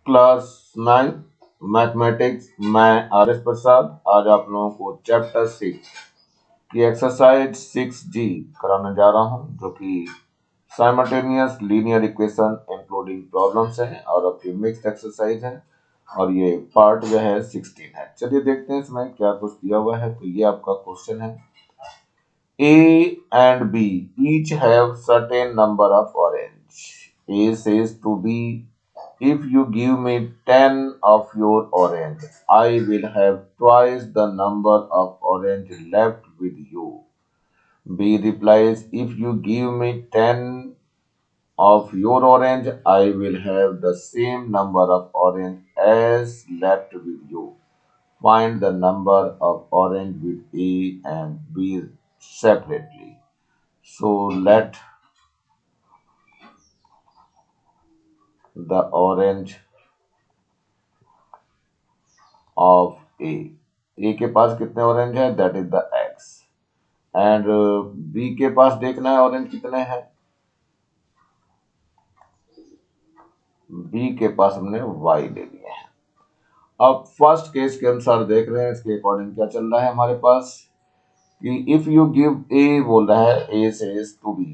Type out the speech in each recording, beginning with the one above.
Class 9 mathematics. मैं R S प्रसाद आज आप लोगों को चैप्टर 6 की एक्सरसाइज 6G कराने जा रहा हूं, जो कि simultaneous linear equation including problems है और आपकी मिक्स्ड एक्सरसाइज है, और ये पार्ट जो है 16 है। चलिए देखते हैं इसमें क्या कुछ दिया हुआ है। तो ये आपका क्वेश्चन है, A and B each have certain number of orange. A says to B, if you give me 10 of your orange, I will have twice the number of orange left with you. B replies, if you give me 10 of your orange, I will have the same number of orange as left with you. Find the number of orange with A and B separately. So let the orange of A. A के पास कितने orange है? That is the X। And B के पास देखना है orange कितने हैं। B के पास हमने Y ले लिए हैं। अब फर्स्ट केस के अनुसार देख रहे हैं, इसके अकॉर्डिंग क्या चल रहा है हमारे पास कि इफ यू गिव A, बोल रहा है A says to B,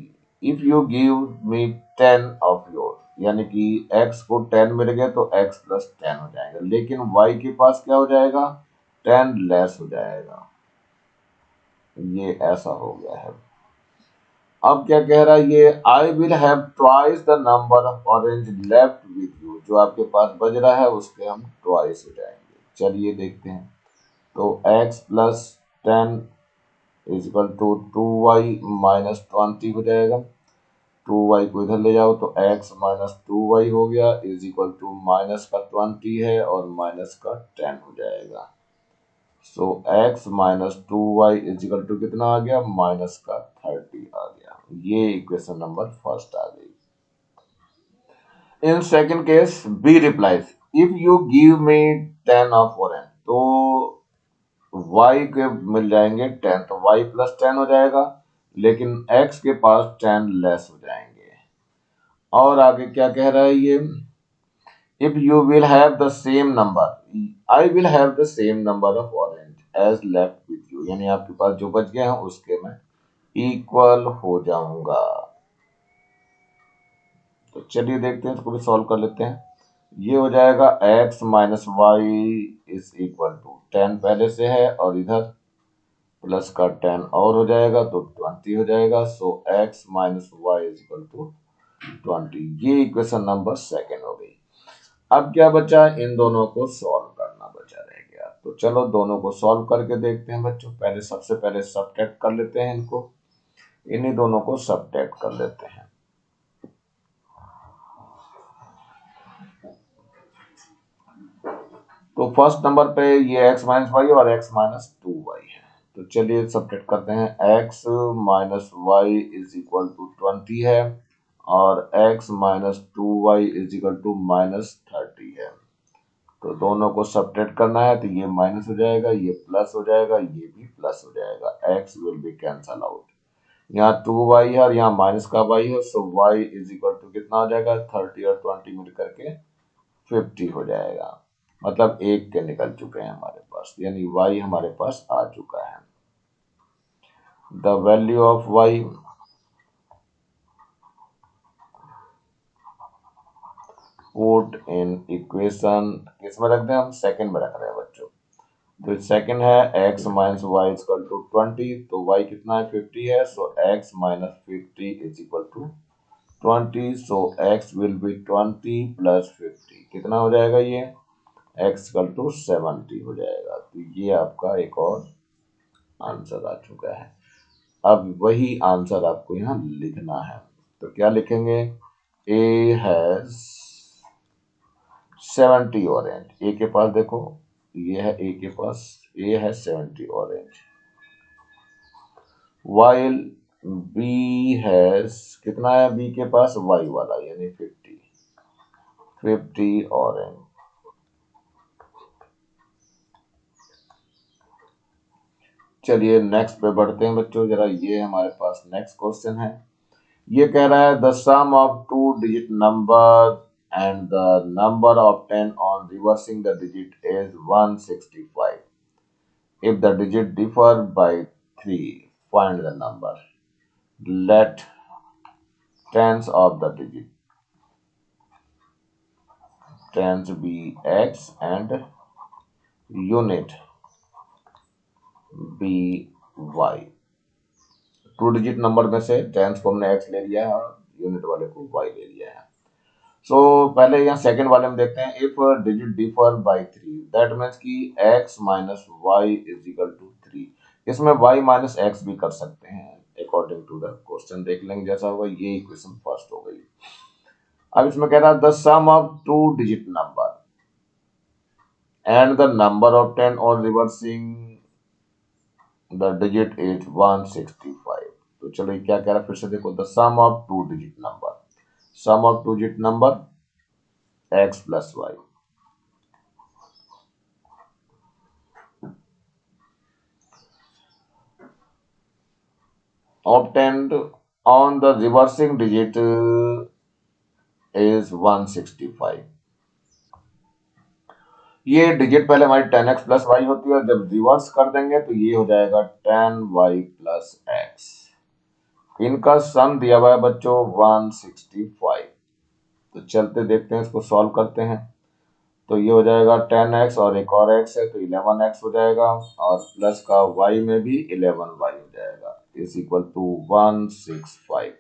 if you give me 10 of your, यानी कि x को 10 मिल गया तो x प्लस 10 हो जाएगा, लेकिन y के पास क्या हो जाएगा? 10 लेस हो जाएगा। ये ऐसा हो गया है। अब क्या कह रहा है ये, आई will have twice the number of orange left with you, जो आपके पास बच रहा है उसके हम ट्वाइस हो जाएंगे। चलिए देखते हैं। तो x plus 10 is equal to 2y minus 20 हो जाएगा। 2y को इधर ले जाओ तो x माइनस 2y हो गया, इज इक्वल टू माइनस का 20 है और माइनस का 10 हो जाएगा। So x minus 2y is equal to कितना आ गया? माइनस का 30 आ गया। ये इक्वेशन नंबर फर्स्ट आ गई। In second case b replies, if you give me 10 of orange, तो y के मिल जाएंगे 10, तो y प्लस 10 हो जाएगा, लेकिन x के पास 10 लेस हो जाएंगे। और आगे क्या कह रहा है ये, if you will have the same number, I will have the same number of orange as left with you, यानी आपके पास जो बच गए हैं उसके मैं इक्वल हो जाऊंगा। तो चलिए देखते हैं, इसको भी सॉल्व कर लेते हैं। ये हो जाएगा x minus Y is equal to 10 पहले से है, और इधर प्लस का 10 और हो जाएगा तो 20 हो जाएगा। So x minus Y is equal to 20। ये इक्वेशन नंबर सेकेंड हो गई। अब क्या बचा? इन दोनों को सॉल्व करना बचा रह गया। तो चलो दोनों को सॉल्व करके देखते हैं बच्चों। पहले सबसे पहले सबट्रैक्ट कर लेते हैं इनको, इन्हीं दोनों को सबट्रैक्ट कर लेते हैं। तो फर्स्ट नंबर पे ये x माइनस वाई और x माइनस 2y है। तो चलिए सबट्रैक्ट करते हैं। x minus Y is equal to 20 है और x minus 2y is equal to minus 30 है। तो दोनों को सबट्रैक्ट करना है, तो ये माइनस हो जाएगा, ये प्लस हो जाएगा, ये भी प्लस हो जाएगा। x will B cancel out. यहाँ 2y है और यहाँ माइनस का y है, सो y इज इक्वल टू कितना हो जाएगा? 30 और 20 मिल करके 50 हो जाएगा। मतलब एक के निकल चुके हैं हमारे पास, यानी y हमारे पास आ चुका है। The value of y put in equation, किस में रख दें हम? सेकंड में रख रहे हैं बच्चों। तो सेकंड है x minus Y equal to 20, तो y कितना है? 50 है, so x minus 50 is equal to 20, so x will be 20 plus 50, कितना हो जाएगा ये? x इक्वल टू 70 हो जाएगा। तो ये आपका एक और आंसर आ चुका है। अब वही आंसर आपको यहाँ लिखना है। तो क्या लिखेंगे? A has 70 orange. ए के पास देखो, ये है ए के पास, ए है 70 ऑरेंज। वाइल बी हैज, कितना है बी के पास? वाई वाला, यानी 50 ऑरेंज। चलिए नेक्स्ट पे बढ़ते हैं बच्चों जरा। ये हमारे पास नेक्स्ट क्वेश्चन है। ये कह रहा है the sum of two digit number and the number of 10 on reversing the digit is 165. If the digit differ by 3, find the number. Let tens of the digit tens be x and unit be y. 2 digit number में से tense को हमने x ले लिया है और unit वाले को y ले लिया है। सो पहले यहाँ सेकंड वाले में देखते हैं, if digit differ by 3 that means कि x minus Y is equal to 3। इसमें y माइनस एक्स भी कर सकते हैं अकॉर्डिंग टू द क्वेश्चन, देख लेंगे जैसा होगा। ये इक्वेशन फर्स्ट हो गई। अब इसमें कह रहा है the sum of 2 digit number and the number of 10 और रिवर्सिंग द डिजिट इज 165। तो चलो ये क्या कह रहा है फिर से देखो, the sum of 2 digit number, sum of 2 digit number x plus Y obtained on the reversing digit is 165। ये डिजिट पहले हमारी 10x प्लस वाई होती है और जब रिवर्स कर देंगे तो ये हो जाएगा 10y प्लस एक्स। इनका सम दिया हुआ है बच्चों 165। तो चलते देखते हैं, इसको सॉल्व करते हैं। तो ये हो जाएगा 10x और एक और x है तो 11x हो जाएगा और प्लस का y में भी 11y हो जाएगा इज इक्वल टू 165।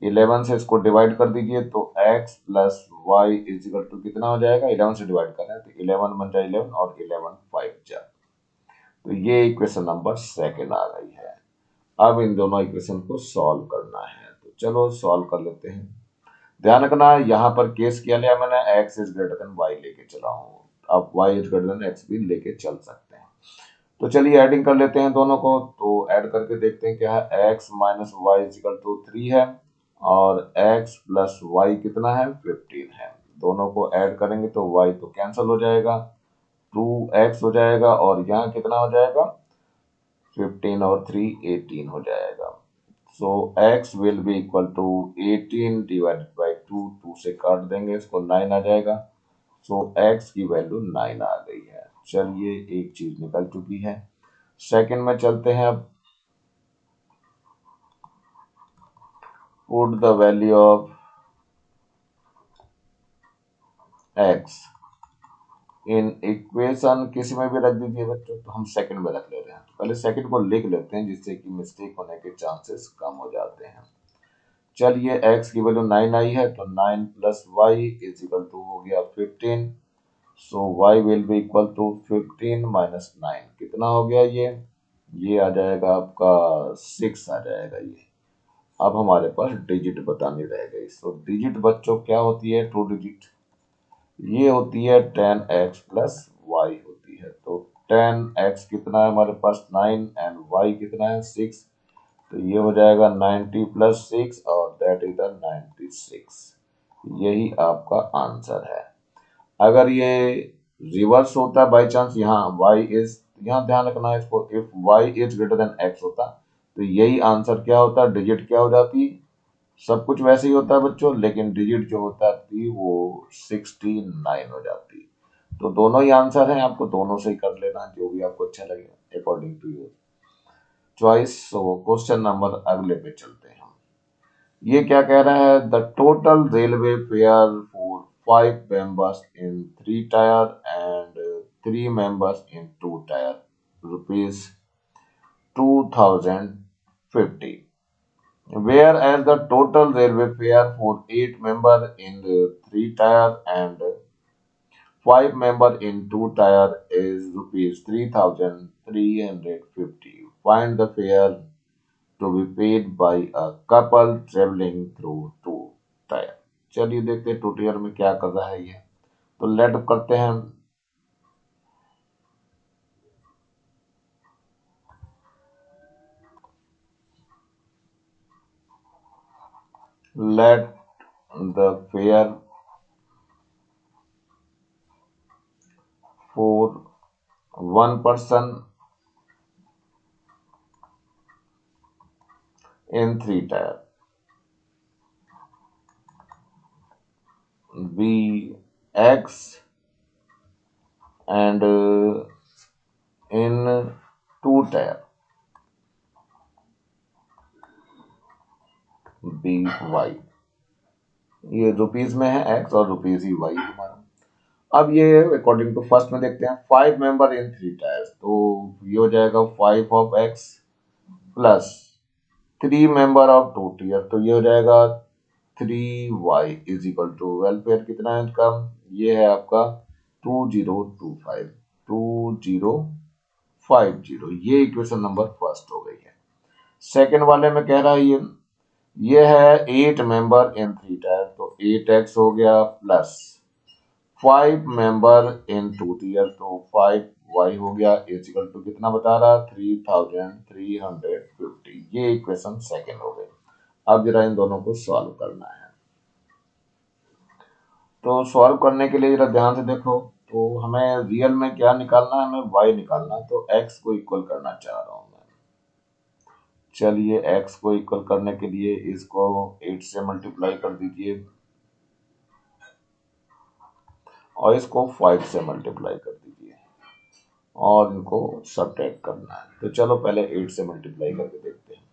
11 से इसको डिवाइड कर दीजिए तो x plus Y is equal to कितना हो जाएगा, 11 से डिवाइड कर रहे हैं तो 11 बन जाए 11 और 11 5 जा। तो ये इक्वेशन नंबर सेकेंड आ गई है। अब इन दोनों इक्वेशन को सॉल्व करना है, तो चलो सॉल्व कर लेते हैं। ध्यान रखना यहाँ पर केस किया लिया मैंने, x is greater than y लेके चला हूँ, अब y is greater than x भी लेके चल सकते हैं। तो चलिए एडिंग कर लेते हैं दोनों को। तो ऐड करके देखते हैं क्या है, x minus Y is equal to 3 है और x प्लस वाई कितना है 15 है। दोनों को ऐड करेंगे तो y तो कैंसिल हो जाएगा, 2x हो जाएगा और यहाँ कितना हो जाएगा 15 और 3 18 हो जाएगा। So x will be equal to 18 divided by 2, 2 से काट देंगे इसको 9 आ जाएगा। सो x की वैल्यू 9 आ गई है। चलिए एक चीज निकल चुकी है। सेकंड में चलते हैं। अब put the value of x in equation किसी में भी रख दीजिए बच्चों, तो हम सेकंड में रख ले रहे हैं। तो पहले सेकंड को लिख लेते हैं जिससे कि मिस्टेक होने के चांसेस कम हो जाते हैं। चलिए x की वैल्यू 9 आई है तो 9 plus Y is equal to हो गया 15। So y will be equal to 15 minus 9 कितना हो गया ये आ जाएगा आपका 6 आ जाएगा ये। अब हमारे पास डिजिट बतानी रह गई। सो डिजिट बच्चों क्या होती है, 2 डिजिट ये होती है 10x प्लस वाई होती है। तो 10x कितना है हमारे पास 9 एंड y कितना है 6। तो ये हो जाएगा 90 प्लस 6 और दैट इज द 96। यही आपका आंसर है। अगर ये रिवर्स होता बाई चांस, यहाँ y इज, यहाँ ध्यान रखना है इसको, if y is greater than x होता तो यही आंसर क्या होता, डिजिट क्या हो जाती, सब कुछ वैसे ही होता है बच्चों, लेकिन डिजिट जो होता थी वो 69 हो जाती। तो दोनों ही आंसर है, आपको दोनों से ही कर लेना जो भी आपको अच्छा लगे according to your choice. So question number अगले पे चलते हैं हम। ये क्या कह रहा है, the total railway fair for 5 members in 3 tyre and 3 members in 2 tyre rupees 2050, whereas the total railway fare for 8 member in 3 tier and 5 member in 2 tier is rupees 3350. Find the fare to be paid by a couple traveling through 2 tier। चलिए देखते हैं 2 tier में क्या कर रहा है ये। तो लेट करते हैं, let the fare for one person in 3 tier B X and in 2 tier B Y। ये रुपीज में है एक्स और रुपीज ही वाई हमारा। अब ये अकॉर्डिंग टू फर्स्ट में देखते हैं 5 मेंबर इन 3 टायर्स, तो ये हो जाएगा 5 of X plus 3 member of 2 tier, तो ये हो जाएगा 3y is equal to welfare कितना है इनका, ये है आपका 2025 2050। ये इक्वेशन नंबर फर्स्ट हो गई है। सेकंड वाले में कह रहा है ये है 8 मेंबर इन 3 टायर, तो 8x हो गया प्लस 5 मेंबर इन 2 टीयर, तो 5y हो गया इज इक्वल टू कितना बता रहा 3350। ये इक्वेशन सेकंड हो गई। अब जरा इन दोनों को सॉल्व करना है। तो सॉल्व करने के लिए जरा ध्यान से देखो, तो हमें रियल में क्या निकालना है, हमें y निकालना है, तो x को इक्वल करना चाह रहा हूं मैं। चलिए x को इक्वल करने के लिए इसको 8 से मल्टीप्लाई कर दीजिए और इसको 5 से मल्टीप्लाई कर दीजिए और इनको सब्ट्रैक्ट करना है। तो चलो पहले 8 से मल्टीप्लाई करके देखते हैं।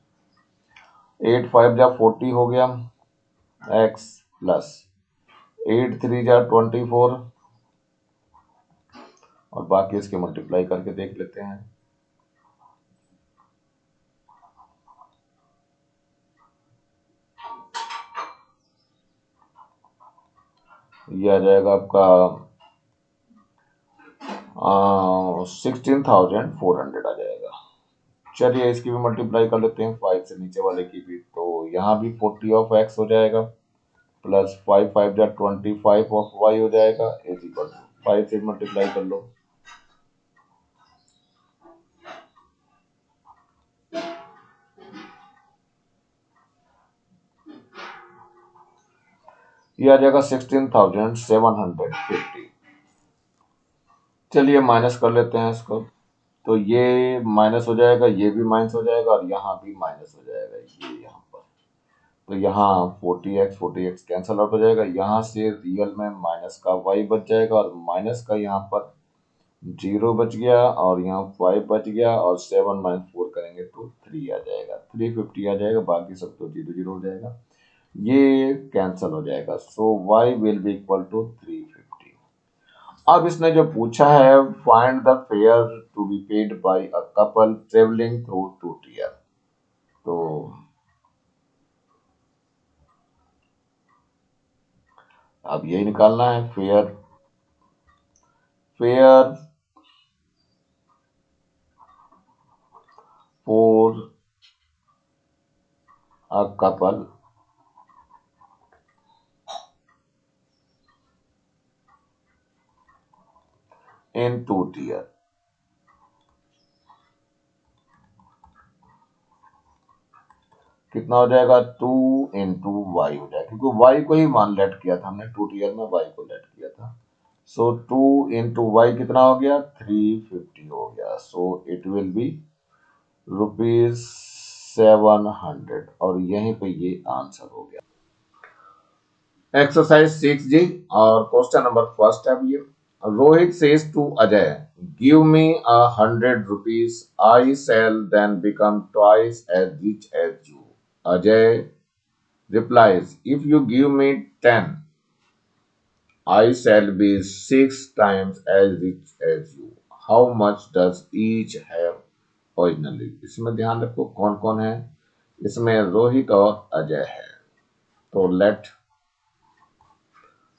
8 5 जा 40 हो गया x प्लस 8 3 जा 24 और बाकी इसके मल्टीप्लाई करके देख लेते हैं। ये आ जाएगा आपका 16,400 आ जाएगा। चलिए इसकी भी मल्टीप्लाई कर लेते हैं 5 से नीचे वाले की भी, तो यहाँ भी 40 ऑफ x हो जाएगा प्लस 5 5 जा 25 ऑफ y हो जाएगा इज इक्वल टू 5 से मल्टीप्लाई कर लो। ये आ जाएगा 16,750। चलिए माइनस कर लेते हैं इसको, तो ये माइनस हो जाएगा, ये भी माइनस हो जाएगा और यहाँ भी माइनस हो जाएगा ये यहाँ पर। तो यहाँ 40x कैंसल आउट हो जाएगा, यहाँ से रियल में माइनस का y बच जाएगा और माइनस का यहाँ पर 0 बच गया और यहाँ 5 बच गया और 7 माइनस 4 करेंगे तो 3 आ जाएगा, 350 आ जाएगा, बाकी सब तो 0 0 हो जाएगा, ये कैंसल हो जाएगा। So y will be equal to 350। अब इसने जो पूछा है find the fare to be paid by a couple travelling through 2 tier, तो अब यही निकालना है fare fare for a couple in 2 tier. कितना हो जाएगा 2 इंटू वाई हो जाएगा, क्योंकि वाई को ही मान लेट किया था हमने, 2 टीयर में वाई को लेट किया था। सो 2 इंटू वाई कितना हो गया 350 हो गया। सो इट विल बी ₹700 और यहीं पे ये आंसर हो गया। एक्सरसाइज 6 जी और क्वेश्चन नंबर फर्स्ट है ये। Rohit says to Ajay give me ₹100, I shall then become twice as rich as you. Ajay replies, if you give me 10, I shall be 6 times as rich as you. How much does each have originally? इसमें ध्यान रखो कौन कौन है, इसमें रोहित और अजय है। तो let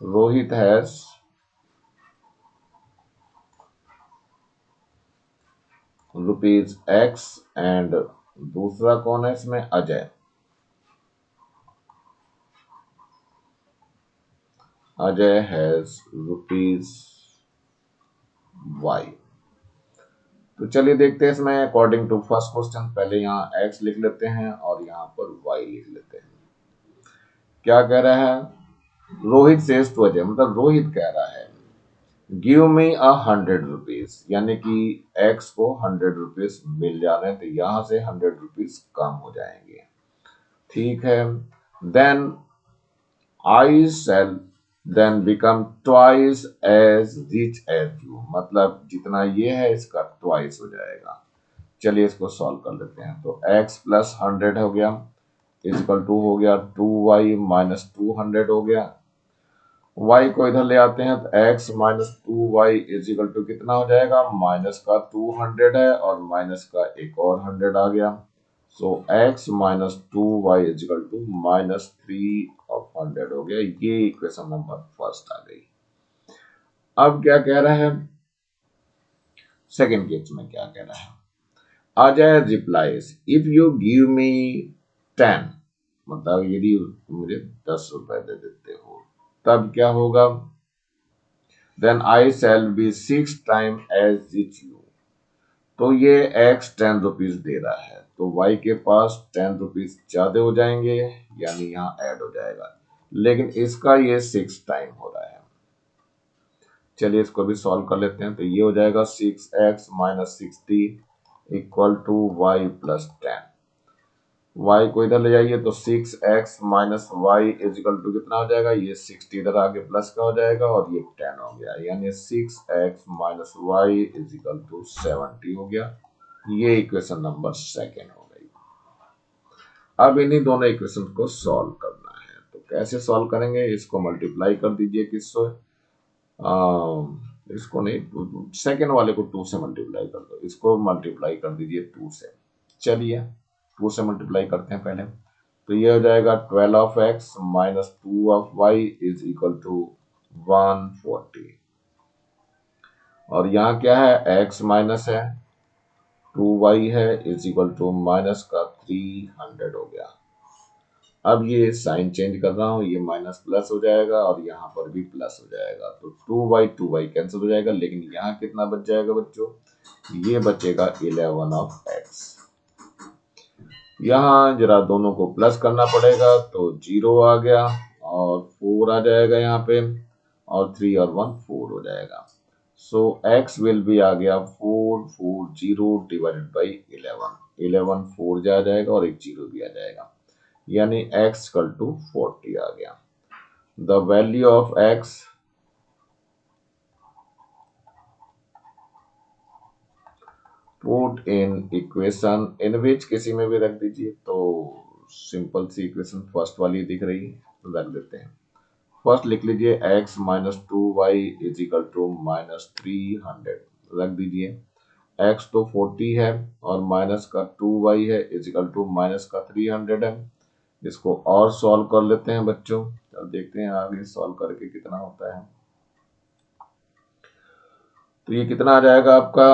Rohit has ₹X and दूसरा कौन है इसमें अजय, अजय हैज ₹Y। तो चलिए देखते हैं इसमें अकॉर्डिंग टू फर्स्ट क्वेश्चन, पहले यहाँ x लिख लेते हैं और यहाँ पर y लिख लेते हैं। क्या कह रहा है, रोहित सेज टू अजय, मतलब रोहित कह रहा है गिव मी ₹100, यानी कि x को ₹100 मिल जा रहे हैं, तो यहाँ से ₹100 कम हो जाएंगे, ठीक है। Then I shall then become twice as rich as you, मतलब जितना ये है इसका ट्वाइस हो जाएगा। चलिए इसको सॉल्व कर लेते हैं। तो x प्लस 100 हो गया इजकल टू हो गया 2y माइनस 200 हो गया। y को इधर ले आते हैं तो x minus 2y is equal to कितना हो जाएगा, माइनस का 200 है और माइनस का एक और 100 आ गया। So x minus 2y is equal to minus 3/100 हो गया। ये इक्वेशन नंबर फर्स्ट आ गई। अब क्या कह रहा है सेकेंड केस में, क्या कह रहा है, Ajay replies if you give me 10, मतलब यदि मुझे 10 रुपए दे देते हो तब क्या होगा, then I shall be 6 time as rich you. तो ये x 10 रुपीज दे रहा है तो y के पास 10 रुपीज ज्यादा हो जाएंगे, यानी यहाँ ऐड हो जाएगा, लेकिन इसका ये 6 टाइम हो रहा है। चलिए इसको भी सॉल्व कर लेते हैं। तो ये हो जाएगा 6x minus 60 equal to Y plus 10। y को इधर ले जाइए तो 6x minus Y is equal to कितना हो जाएगा, ये 60 इधर आगे प्लस का हो जाएगा और ये 10 हो गया, यानी 6x minus Y is equal to 70 हो गया। ये इक्वेशन नंबर सेकेंड हो गई। अब इन्हीं दोनों इक्वेशन को सॉल्व करना है। तो कैसे सॉल्व करेंगे, इसको मल्टीप्लाई कर दीजिए किससे, इसको नहीं, सेकेंड वाले को 2 से मल्टीप्लाई कर दो, इसको मल्टीप्लाई कर दीजिए 2 से। चलिए 2 से मल्टीप्लाई करते हैं पहले। तो ये हो जाएगा 12 of X minus 2 of Y is equal to 140। और यहाँ क्या है, x माइनस है 2y है इज इक्वल टू माइनस का 300 हो गया। अब ये साइन चेंज कर रहा हूँ, ये माइनस प्लस हो जाएगा और यहाँ पर भी प्लस हो जाएगा। तो 2y कैंसिल हो जाएगा, लेकिन यहाँ कितना बच जाएगा बच्चों, ये बचेगा 11 ऑफ x। यहाँ जरा दोनों को प्लस करना पड़ेगा तो 0 आ गया और 4 आ जाएगा यहाँ पे, और 3 और 1 4 हो जाएगा। सो x विल बी आ गया 440 डिवाइडेड बाई 11 4 जा जाएगा और एक 0 भी आ जाएगा, यानी x इक्वल टू 40 आ गया। The value of x put in equation in which, किसी में भी रख दीजिए। तो सिंपल सी इक्वेशन फर्स्ट वाली दिख रही है तो रख देते हैं। फर्स्ट लिख लीजिए x minus 2y is equal to minus 300, रख दीजिए। x तो 40 है और माइनस का 2y है इज इक्वल टू माइनस का 300 है। इसको और सॉल्व कर लेते हैं बच्चों, अब देखते हैं आगे सॉल्व करके कितना होता है। तो ये कितना आ जाएगा आपका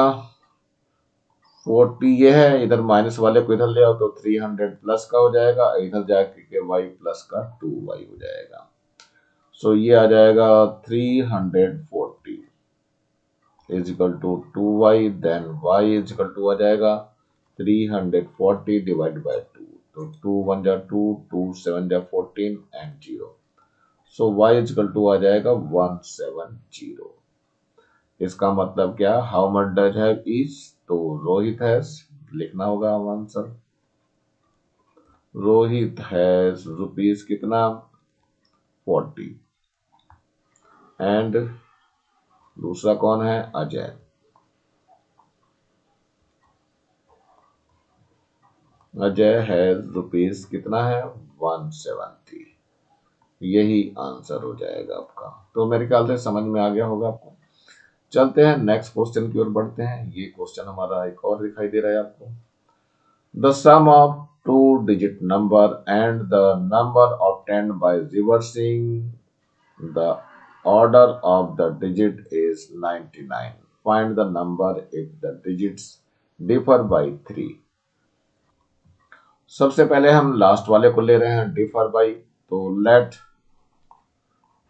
40, ये है, इधर माइनस वाले को इधर ले आओ तो 300 प्लस का हो जाएगा, इधर जाके y प्लस का 2y हो जाएगा। सो ये आ जाएगा 340 is equal to 2y, then y is equal to आ जाएगा 340 डिवाइड बाय 2। तो 2 1 जा 2, 2 7 जा 14 and 0। So y is equal to आ जाएगा 170। इसका मतलब क्या, how much does have each, तो रोहित हैज लिखना होगा आंसर। रोहित हैज रुपीज कितना 40 एंड दूसरा कौन है, अजय। अजय हैज रुपीज कितना है 170। यही आंसर हो जाएगा आपका। तो मेरे ख्याल से समझ में आ गया होगा आपको। चलते हैं नेक्स्ट क्वेश्चन की ओर बढ़ते हैं। ये क्वेश्चन हमारा एक और दिखाई दे रहा है आपको। The sum of 2-digit number and the number obtained by reversing the order of the digit is 99. Find the number if the digits differ by 3. सबसे पहले हम लास्ट वाले को ले रहे हैं डिफर बाई, तो लेट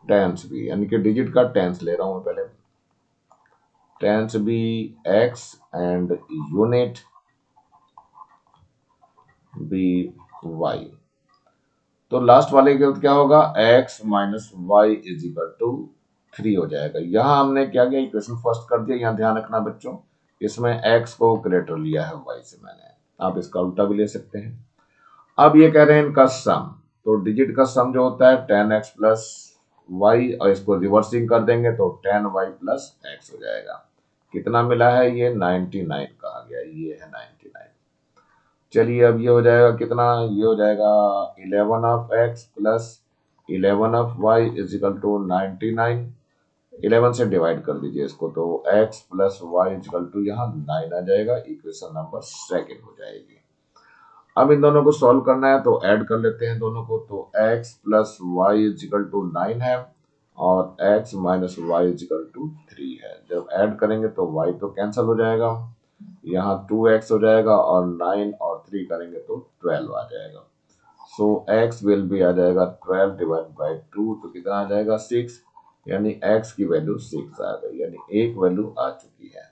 टेंस बी, यानी कि डिजिट का टेंस ले रहा हूं पहले, tens be x and unit be y। तो लास्ट वाले के क्या होगा, x minus Y is equal to 3 हो जाएगा। यहां हमने क्या किया, इक्वेशन फर्स्ट कर दिया। यहां ध्यान रखना बच्चों, इसमें x को ग्रेटर लिया है y से मैंने, आप इसका उल्टा भी ले सकते हैं। अब ये कह रहे हैं इनका सम, तो डिजिट का सम जो होता है 10x प्लस वाई और इसको रिवर्सिंग कर देंगे तो 10y प्लस एक्स हो जाएगा। कितना मिला है ये 99 कहा गया, ये है 99। चलिए अब ये हो जाएगा कितना, ये हो जाएगा 11 of X plus 11 of Y is equal to 99। 11 से डिवाइड कर दीजिए इसको तो x plus Y equal to यहाँ 9 आ जाएगा, इक्वेशन नंबर सेकेंड हो जाएगी। अब इन दोनों को सॉल्व करना है तो ऐड कर लेते हैं दोनों को, तो x plus Y equal to 9 है और x minus Y equal to 3 है। जब ऐड करेंगे तो y तो कैंसिल हो जाएगा, यहाँ 2x हो जाएगा और 9 और 3 करेंगे तो 12 आ जाएगा। सो x विल भी आ जाएगा 12 डिवाइड बाई 2 तो कितना आ जाएगा 6, यानी x की वैल्यू 6 आ गई, यानी एक वैल्यू आ चुकी है।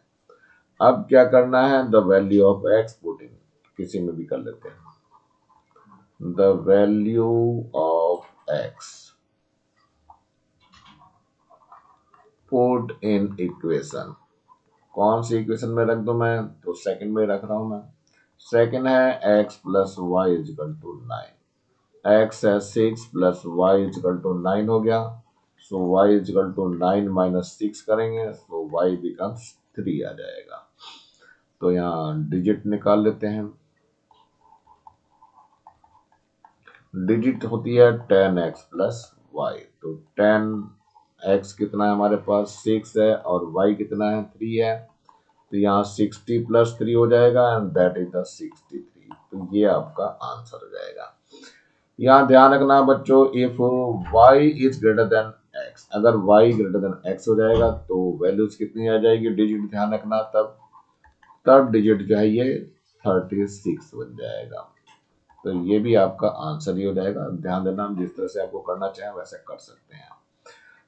अब क्या करना है, the value of x put इन, किसी में भी कर लेते हैं, the value of x put in equation. कौन सी इक्वेशन में रख दूं मैं, तो सेकंड में रख रहा हूं मैं। सेकंड है x plus Y equal to 9, x है 6 प्लस वाई इक्वल टू 9 हो गया, सो y इक्वल टू 9 माइनस 6 करेंगे तो y बिकम्स 3 आ जाएगा। तो यहाँ डिजिट निकाल लेते हैं, डिजिट होती है 10x प्लस वाई, तो 10x कितना है हमारे पास 6 है और y कितना है 3 है, तो यहाँ 60 प्लस 3 हो जाएगा एंड दैट इज द 63। तो ये आपका आंसर हो जाएगा। यहाँ ध्यान रखना बच्चों, if y is greater than x, अगर y ग्रेटर देन x हो जाएगा तो वैल्यूज कितनी आ जाएगी, डिजिट ध्यान रखना, तब डिजिट जो है ये 36 बन जाएगा। तो ये भी आपका आंसर ही हो जाएगा। ध्यान देना, हम जिस तरह से आपको करना चाहें वैसे कर सकते हैं।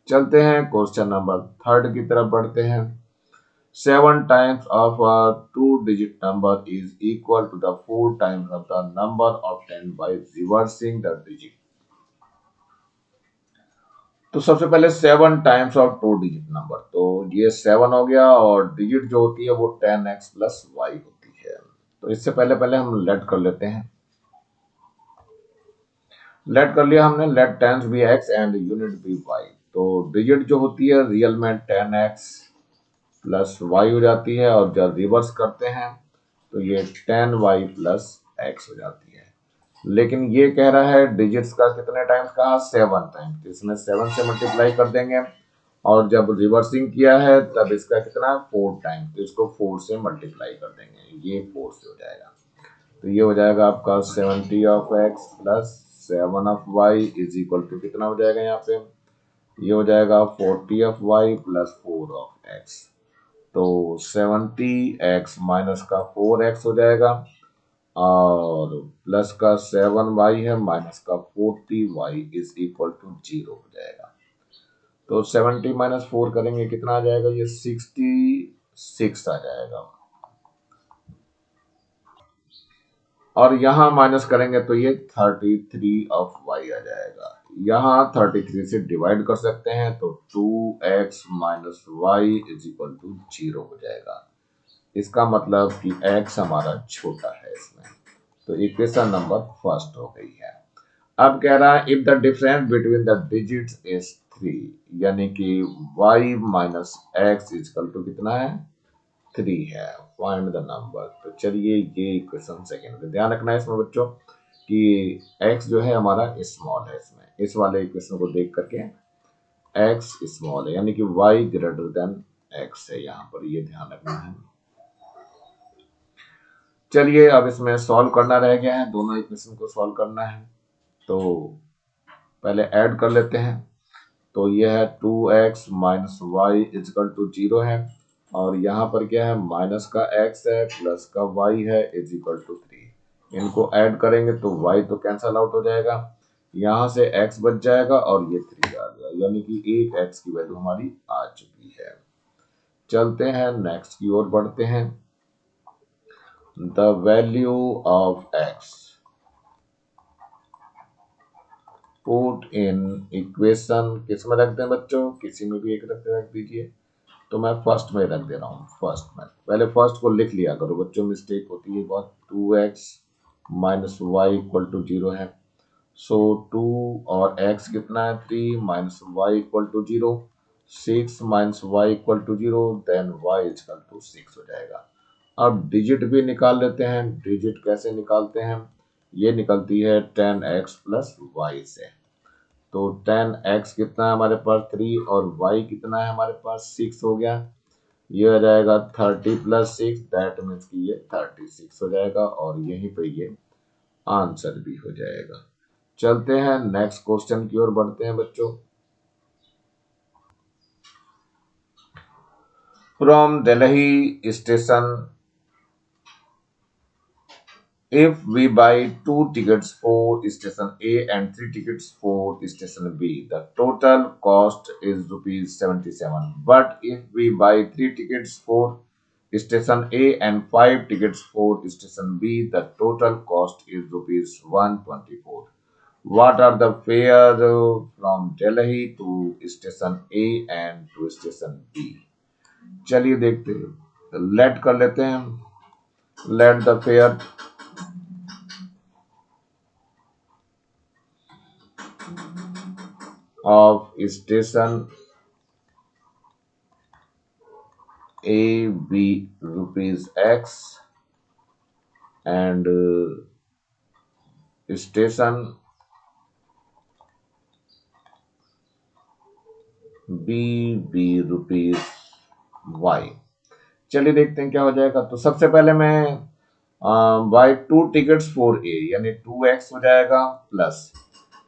चलते हैं क्वेश्चन नंबर 3 की तरफ बढ़ते हैं। 7 times of a 2-digit number is equal to the 4 times of the number of 10 by reversing the digit। तो सबसे पहले 7 टाइम्स ऑफ 2 डिजिट नंबर, तो ये 7 हो गया और डिजिट जो होती है वो 10x प्लस वाई होती है। तो इससे पहले हम लेट कर लेते हैं, लेट कर लिया हमने, लेट टेंस भी x एंड यूनिट भी y। तो डिजिट जो होती है रियल में 10x प्लस y हो जाती है और जब रिवर्स करते हैं तो ये 10y प्लस x हो जाती है। लेकिन ये कह रहा है डिजिट्स का कितने टाइम्स कहा, 7 टाइम्स, तो इसमें 7 से मल्टीप्लाई कर देंगे और जब रिवर्सिंग किया है तब इसका कितना 4 टाइम्स, तो इसको 4 से मल्टीप्लाई कर देंगे, ये 4 से हो जाएगा। तो ये हो जाएगा आपका 70 of x plus 7 of y is equal to कितना हो जाएगा, यहाँ पे ये हो जाएगा 40 of y plus 4 of x। तो 70x माइनस का 4x हो जाएगा और प्लस का 7y है माइनस का 40y इज इक्वल टू 0 हो जाएगा। तो 70 माइनस 4 करेंगे कितना आ जाएगा, ये 66 आ जाएगा और यहाँ माइनस करेंगे तो ये 33 ऑफ y आ जाएगा। यहाँ 33 से डिवाइड कर सकते हैं तो 2x minus Y is equal to 0 हो जाएगा। इसका मतलब कि x हमारा छोटा है इसमें, तो इक्वेशन नंबर फर्स्ट हो गई है। अब कह रहा है if the difference between the digits is 3, यानी कि y minus X is equal to कितना है 3 है, फाइंड द नंबर। तो चलिए ये इक्वेशन सेकंड में ध्यान रखना है इसमें बच्चों कि x जो है हमारा स्मॉल है, इसमें इस वाले इक्वेशन को देख करके x स्मॉल है, यानी कि y ग्रेटर देन x है, यहाँ पर ये ध्यान रखना है। चलिए अब इसमें सॉल्व करना रह गया है, दोनों इक्वेशन को सॉल्व करना है, तो पहले ऐड कर लेते हैं। तो ये है 2x minus Y is equal to 0 है और यहाँ पर क्या है माइनस का x है प्लस का y है इज इक्वल टू 3। इनको ऐड करेंगे तो y तो कैंसल आउट हो जाएगा, यहाँ से x बच जाएगा और ये 3 आ गया, यानी कि एक x की वैल्यू हमारी आ चुकी है। चलते हैं नेक्स्ट की ओर बढ़ते हैं। The value of x put in equation, किस में रख दें बच्चों, किसी में भी एक रख दीजिए। तो मैं फर्स्ट में रख दे रहा हूँ, फर्स्ट में पहले फर्स्ट को लिख लिया करो बच्चों, मिस्टेक होती है बहुत। 2x minus Y equal to 0 है, सो 2 और x कितना है 3 minus Y equal to 0, 6 minus Y equal to 0, then y equal to 6 हो जाएगा। अब डिजिट भी निकाल लेते हैं। डिजिट कैसे निकालते हैं? ये निकलती है 10x प्लस वाई से। तो 10x कितना है हमारे पास 3 और y कितना है हमारे पास 6 हो गया। ये हो जाएगा 30 प्लस 6, दैट मीन्स कि ये 36 हो जाएगा और यहीं पे ये आंसर भी हो जाएगा। चलते हैं नेक्स्ट क्वेश्चन की ओर बढ़ते हैं बच्चों। From Delhi station, if we buy 2 tickets for station A and 3 tickets for station B, the total cost is rupees 77. But if we buy 3 tickets for station A and 5 tickets for station B, the total cost is rupees 124. What are the fares from Delhi to station A and to station B? चलिए देखते हैं। Late कर लेते हैं। Let the fair of station A be rupees X and station B be rupees Y। चलिए देखते हैं क्या हो जाएगा। तो सबसे पहले मैं बाय 2 टिकट्स फॉर ए यानी 2x हो जाएगा plus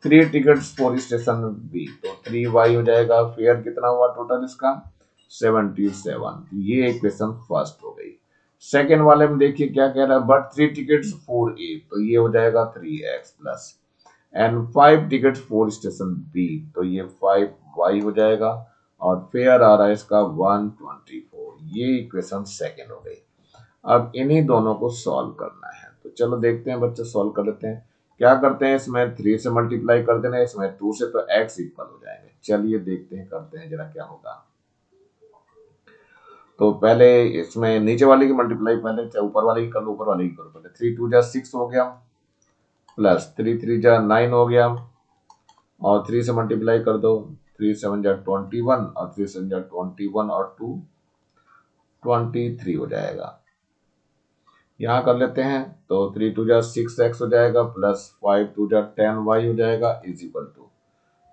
3 tickets for station B तो 3y हो जाएगा। फेयर कितना हुआ टोटल इसका 77। ये इक्वेशन फर्स्ट हो गई। सेकेंड वाले में देखिए क्या कह रहा है, बट 3 टिकट्स फॉर ए तो ये हो जाएगा 3x plus and 5 tickets for station B तो ये 5y हो जाएगा और फेयर आ रहा है इसका 124। ये इक्वेशन सेकेंड हो गई। अब इन्हीं दोनों को सॉल्व करना है। तो चलो देखते हैं बच्चे, सॉल्व कर लेते हैं। क्या करते हैं, इसमें 3 से मल्टीप्लाई कर देना, इसमें 2 से, तो x इक्वल हो जाएंगे। चलिए देखते हैं, करते हैं जरा क्या होगा। तो पहले इसमें नीचे वाले की मल्टीप्लाई पहले, चाहे ऊपर वाले की कर लो, ऊपर वाले की करो पहले। 3 2 जा 6 हो गया प्लस 3 3 जा 9 हो गया और 3 से मल्टीप्लाई कर दो, 3 7 जा 21 और 3 7 जा 21 और 2 23 हो जाएगा। यहाँ कर लेते हैं तो 3 2 जा 6x हो जाएगा प्लस 5 2 जा 10y हो जाएगा इज इक्वल टू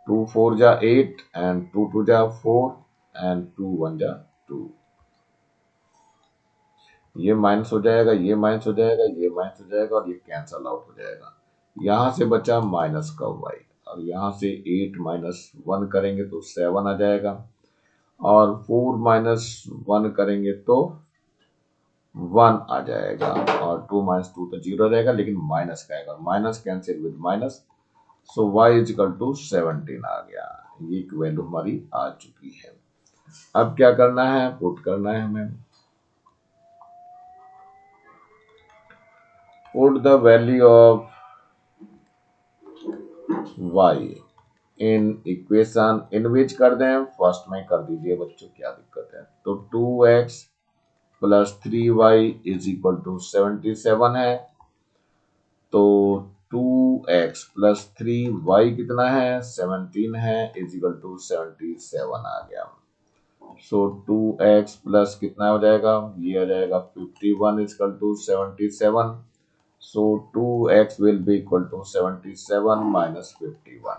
2 4 जा 8 एंड 2 2 जा 4 एंड 2 1 जा 2। ये माइनस हो जाएगा, ये माइनस हो जाएगा, ये माइनस हो जाएगा और ये कैंसल आउट हो जाएगा। यहाँ से बचा माइनस का y और यहाँ से 8 माइनस 1 करेंगे तो 7 आ जाएगा और 4 माइनस 1 करेंगे तो 1 आ जाएगा और 2 माइनस 2 तो 0 रहेगा, लेकिन माइनस का आएगा, minus cancel with minus, so y is equal to 17 आ गया। ये वैल्यू हमारी आ चुकी है। अब क्या करना है, पुट करना है हमें। Put the value of y in equation in which कर दें, फर्स्ट में कर दीजिए बच्चों, क्या दिक्कत है। तो 2x plus 3y is equal to 77 है। तो 2x प्लस 3y कितना है 17 है इज इक्वल टू 77 आ गया। सो 2x प्लस कितना हो जाएगा, ये आ जाएगा 51 is equal to 77। So 2x will be equal to 77 minus 51।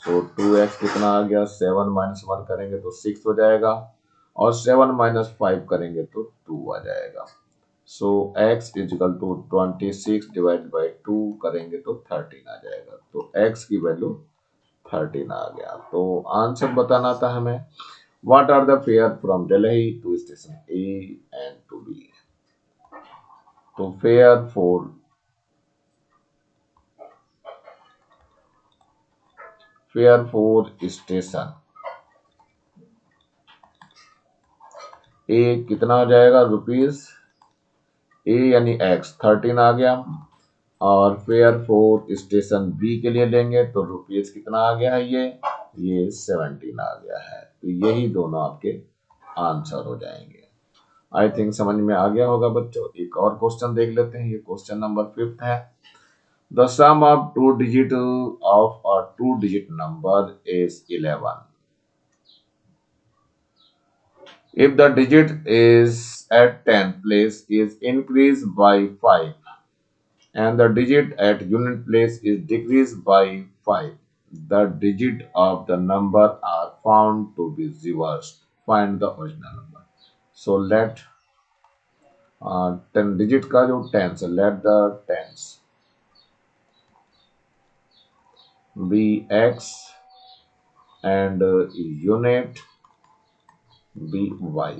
So 2x कितना आ गया, 7 माइनस 1 करेंगे तो 6 हो जाएगा और 7 माइनस 5 करेंगे तो 2 आ जाएगा। So x is equal to 26 divide by 2 करेंगे तो 13 आ जाएगा। तो x की वैल्यू 13 आ गया। तो आंसर बताना था हमें, what are the fare from Delhi to station A and to B। तो फेयर फॉर स्टेशन A कितना हो जाएगा रुपीज, A यानी x 13 आ गया और फेयर फॉर स्टेशन बी के लिए लेंगे तो रुपीज कितना आ गया है, ये 17 आ गया है। तो यही दोनों आपके आंसर हो जाएंगे। आई थिंक समझ में आ गया होगा बच्चों। एक और क्वेश्चन देख लेते हैं, ये क्वेश्चन नंबर 5 है। The sum of two digit of a two digit number is 11. If the digit is at 10th place is increased by 5 and the digit at unit place is decreased by 5, the digit of the number are found to be reversed. Find the original number. So let 10 digit का जो tens है, let the tens be x and unit be y.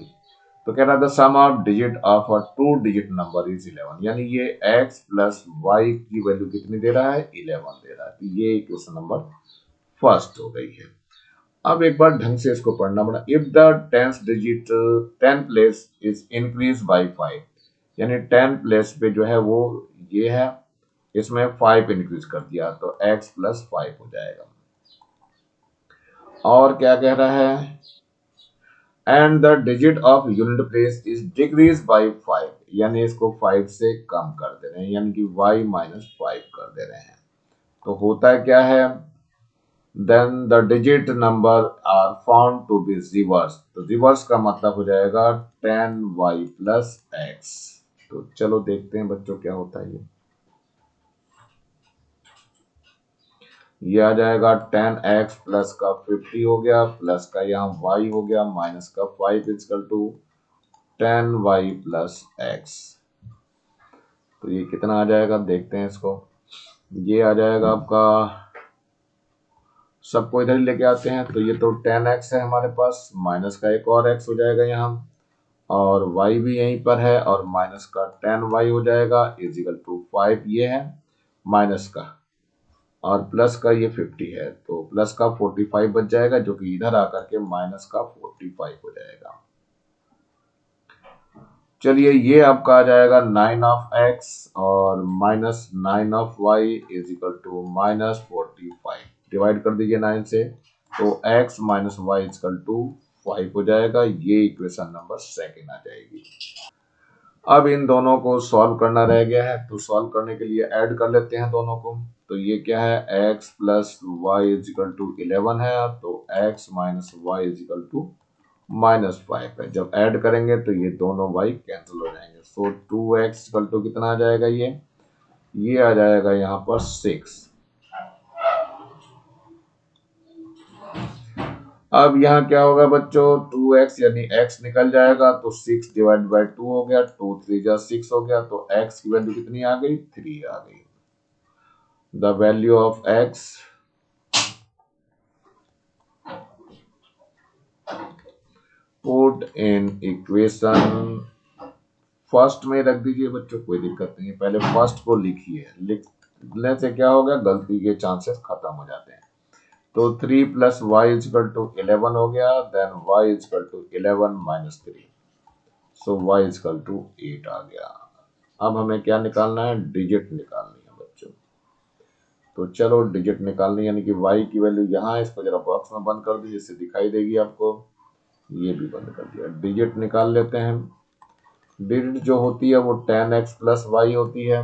तो कह रहा था sum of digit of a two digit number is 11, यानी ये x plus y की वैल्यू कितनी दे रहा है, 11 दे रहा है। तो ये क्वेश्चन नंबर फर्स्ट हो गई है। अब एक बार ढंग से इसको पढ़ना पड़ा। If the tenth digit 10 place is increase by 5, यानी 10 प्लेस पे जो है वो ये है, इसमें 5 इंक्रीज कर दिया तो x प्लस 5 हो जाएगा। और क्या कह रहा है, and the digit of unit place is decrease by 5, यानी इसको 5 से कम कर दे रहे हैं, यानी कि y माइनस 5 कर दे रहे हैं। तो होता क्या है, then the digit number are found to be reverse. तो रिवर्स का मतलब हो जाएगा 10y प्लस x। तो चलो देखते हैं बच्चों क्या होता है। ये आ जाएगा 10x प्लस का 50 हो गया, प्लस का यहाँ y हो गया, माइनस का 5 equal to 10y plus x। तो ये कितना आ जाएगा, देखते हैं इसको। ये आ जाएगा आपका, सबको इधर ही लेके आते हैं। तो ये तो 10x है हमारे पास, माइनस का एक और x हो जाएगा यहाँ, और y भी यहीं पर है, और माइनस का 10y हो जाएगा इजिकल टू 5 ये है, माइनस का और प्लस का ये 50 है, तो प्लस का 45 बच जाएगा, जो कि इधर आकर के माइनस का 45 हो जाएगा। चलिए ये आपका आ जाएगा 9 ऑफ x और minus 9 of y is equal to minus 45। Divide कर दीजिए 9 से, तो x minus Y is equal to 5 हो जाएगा। ये इक्वेशन नंबर सेकंड आ जाएगी। अब इन दोनों को सॉल्व करना रह गया है, तो सॉल्व करने के लिए ऐड कर लेते हैं दोनों को। तो ये क्या है, x plus Y is equal to 11 है, तो x minus Y is equal to minus 5 है। जब ऐड करेंगे तो ये दोनों y कैंसिल हो जाएंगे। सो 2x इक्वल टू कितना आ जाएगा, ये आ जाएगा यहाँ पर 6। अब यहाँ क्या होगा बच्चों, 2x यानी x निकल जाएगा, तो 6 डिवाइड बाई 2 हो गया, 2 3 जा 6 हो गया, तो x की वैल्यू कितनी आ गई, 3 आ गई। The value of x put in equation first में रख दीजिए बच्चों, कोई दिक्कत नहीं है। पहले फर्स्ट को लिखिए, लिखने से क्या होगा, गलती के चांसेस खत्म हो जाते हैं। तो 3 प्लस वाई इजकल टू 11 हो गया, then Y is equal to 11 minus 3, so Y is equal to 8 आ गया। अब हमें क्या निकालना है, डिजिट निकालनी है बच्चों। तो चलो डिजिट निकालनी, यानी कि वाई की वैल्यू यहाँ, इसको जरा बॉक्स में बंद कर दीजिए, इससे दिखाई देगी आपको। ये भी बंद कर दिया। डिजिट निकाल लेते हैं। डिजिट जो होती है वो 10x प्लस वाई होती है।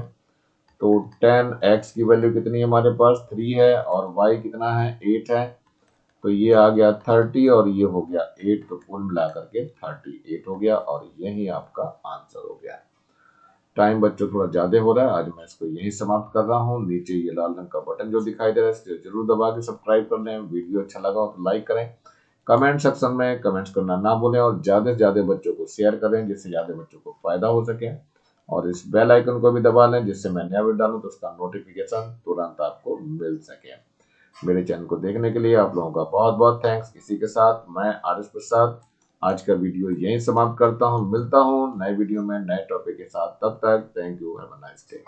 तो 10x की वैल्यू कितनी है हमारे पास, 3 है, और y कितना है, 8 है। तो ये आ गया 30 और ये हो गया 8, तो कुल मिला करके 38 हो गया, और यही आपका आंसर हो गया। टाइम बच्चों थोड़ा ज्यादा हो रहा है, आज मैं इसको यही समाप्त कर रहा हूँ। नीचे ये लाल रंग का बटन जो दिखाई दे रहा है इसे जरूर दबा के सब्सक्राइब कर लें। वीडियो अच्छा लगा हो तो लाइक करें, कमेंट सेक्शन में कमेंट्स करना ना भूलें, और ज्यादा से ज्यादा बच्चों को शेयर करें जिससे ज्यादा बच्चों को फायदा हो सके। और इस बेल आइकन को भी दबा लें, जिससे मैं नया वीडियो डालूं तो उसका नोटिफिकेशन तुरंत आपको मिल सके। मेरे चैनल को देखने के लिए आप लोगों का बहुत बहुत थैंक्स। इसी के साथ मैं आरिश प्रसाद आज का वीडियो यहीं समाप्त करता हूं। मिलता हूं नए वीडियो में नए टॉपिक के साथ, तब तक thank you, have a nice day.